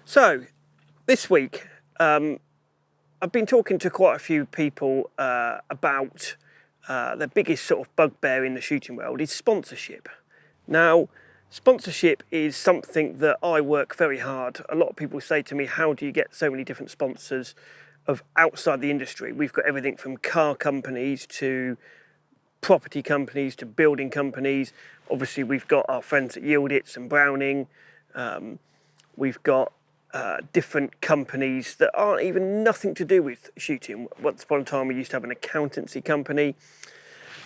So, this week, I've been talking to quite a few people about the biggest sort of bugbear in the shooting world is sponsorship. Now, sponsorship is something that I work very hard. A lot of people say to me, how do you get so many different sponsors of outside the industry? We've got everything from car companies to property companies to building companies. Obviously, we've got our friends at Yieldits and Browning. We've got different companies that aren't even nothing to do with shooting. Once upon a time, we used to have an accountancy company.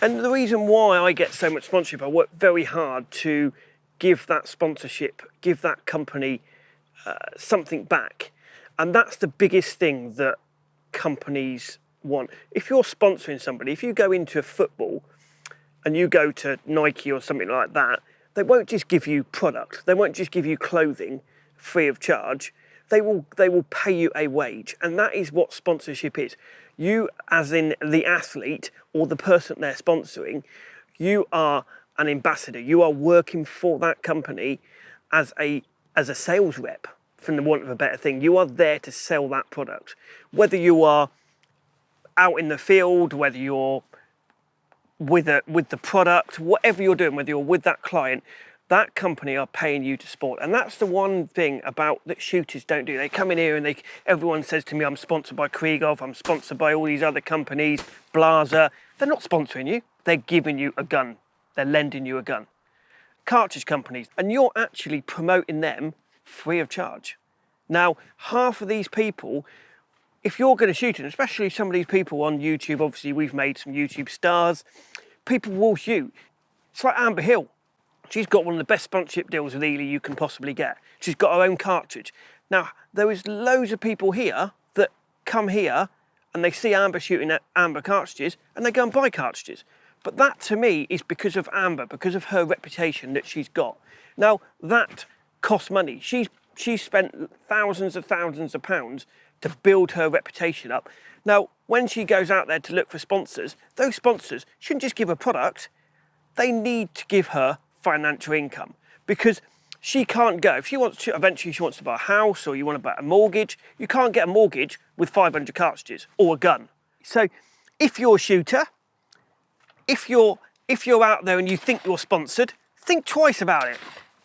And the reason why I get so much sponsorship, I work very hard to give that sponsorship, give that company something back. And that's the biggest thing that companies want. If you're sponsoring somebody, if you go into football and you go to Nike or something like that, they won't just give you product. They won't just give you clothing free of charge. They will pay you a wage, and that is what sponsorship is. You, as in the athlete or the person they're sponsoring, you are an ambassador. You are working for that company as a sales rep, from the want of a better thing. You are there to sell that product. Whether you are out in the field, whether you're with the product, whatever you're doing, whether you're with that client, that company are paying you to sport. And that's the one thing about that shooters don't do. They come in here and everyone says to me, I'm sponsored by Krieghoff, I'm sponsored by all these other companies, Blaser. They're not sponsoring you. They're giving you a gun. They're lending you a gun. Cartridge companies, and you're actually promoting them free of charge. Now, half of these people, if you're going to shoot, and especially some of these people on YouTube, obviously we've made some YouTube stars, people will shoot. It's like Amber Hill. She's got one of the best sponsorship deals with Ely you can possibly get. She's got her own cartridge. Now, there is loads of people here that come here and they see Amber shooting at Amber cartridges and they go and buy cartridges. But that to me is because of Amber, because of her reputation that she's got. Now, that costs money. She's spent thousands of pounds to build her reputation up. Now, when she goes out there to look for sponsors, those sponsors shouldn't just give her product. They need to give her financial income, because she can't go, if she wants to, eventually she wants to buy a house or you want to buy a mortgage, you can't get a mortgage with 500 cartridges or a gun. So if you're a shooter, if you're out there and you think you're sponsored, think twice about it.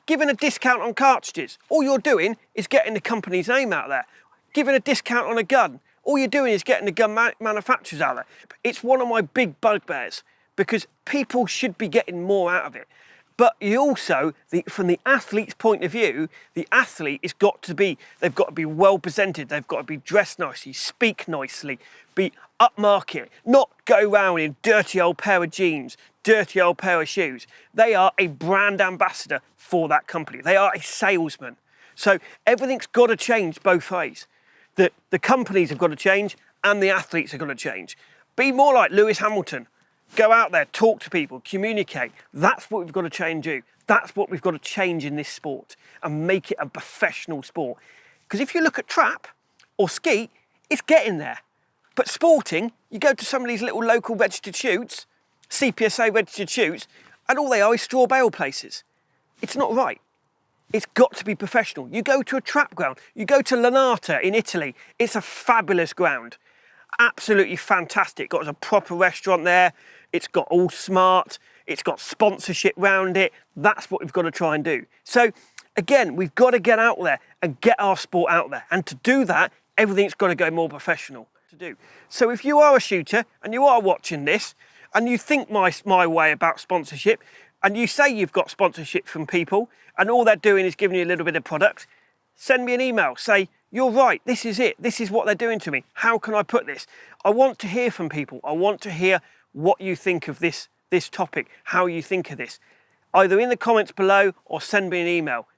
Giving a discount on cartridges, all you're doing is getting the company's name out there. Giving a discount on a gun, all you're doing is getting the gun manufacturers out there. It's one of my big bugbears, because people should be getting more out of it. But you also, from the athlete's point of view, the athlete they've got to be well presented, they've got to be dressed nicely, speak nicely, be upmarket, not go around in dirty old pair of jeans, dirty old pair of shoes. They are a brand ambassador for that company. They are a salesman. So everything's got to change both ways. The companies have got to change and the athletes have got to change. Be more like Lewis Hamilton. Go out there, talk to people, communicate. That's what we've got to change do. That's what we've got to change in this sport and make it a professional sport. Because if you look at trap or skeet, it's getting there. But sporting, you go to some of these little local registered shoots, CPSA registered shoots, and all they are is straw bale places. It's not right. It's got to be professional. You go to a trap ground, you go to Lanata in Italy, it's a fabulous ground. Absolutely fantastic. Got a proper restaurant there. It's got all smart. It's got sponsorship round it. That's what we've got to try and do. So again, we've got to get out there and get our sport out there. And to do that, everything's got to go more professional to do. So if you are a shooter and you are watching this and you think my way about sponsorship and you say you've got sponsorship from people and all they're doing is giving you a little bit of product, send me an email. Say, you're right, this is it. This is what they're doing to me. How can I put this? I want to hear from people. I want to hear what you think of this topic, how you think of this. Either in the comments below or send me an email.